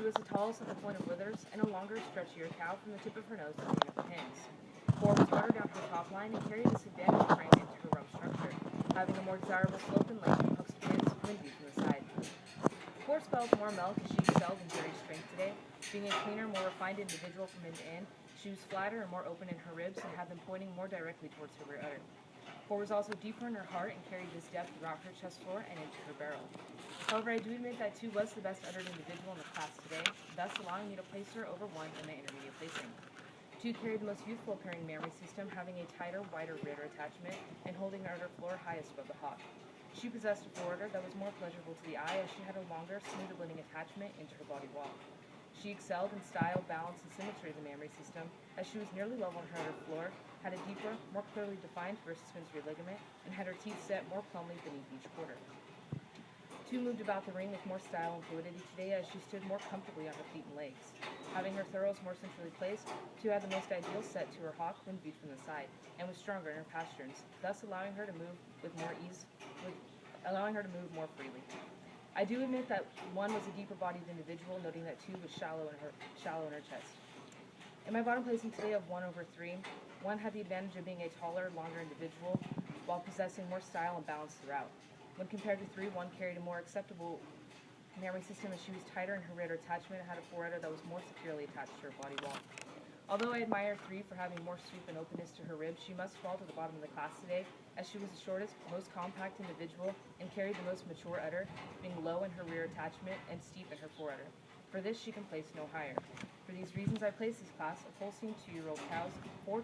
was the tallest at the point of withers and a longer, stretchier cow from the tip of her nose to the end of her pins. 4 was harder down to the top line and carried this advantage frame into her rump structure, having a more desirable slope and length from hooks to pins when viewed from the side. 4 spells more milk as she excelled in very strength today, being a cleaner, more refined individual from end to end. She was flatter and more open in her ribs and had them pointing more directly towards her rear udder. 4 was also deeper in her heart and carried this depth throughout her chest floor and into her barrel. However, I do admit that 2 was the best uttered individual in the class today, thus allowing me to place her over 1 in my intermediate placing. 2 carried the most youthful appearing mammary system, having a tighter, wider rear attachment and holding her udder floor highest above the hock. She possessed a foreudder that was more pleasurable to the eye as she had a longer, smoother blending attachment into her body wall. She excelled in style, balance, and symmetry of the mammary system, as she was nearly level on her udder floor, had a deeper, more clearly defined versispensary ligament, and had her teeth set more plumly beneath each quarter. 2 moved about the ring with more style and fluidity today as she stood more comfortably on her feet and legs. Having her throws more centrally placed, 2 had the most ideal set to her hock when viewed from the side, and was stronger in her pasterns, thus allowing her to move with more ease, more freely. I do admit that 1 was a deeper-bodied individual, noting that 2 was shallow in her chest. In my bottom placing today of 1 over 3, 1 had the advantage of being a taller, longer individual, while possessing more style and balance throughout. When compared to 3, 1 carried a more acceptable mammary system as she was tighter in her rear attachment and had a foreudder that was more securely attached to her body wall. Although I admire 3 for having more sweep and openness to her ribs, she must fall to the bottom of the class today, as she was the shortest, most compact individual and carried the most mature udder, being low in her rear attachment and steep in her foreudder. For this, she can place no higher. For these reasons, I place this class of Holstein 2-year-old cows 4-2-1-3.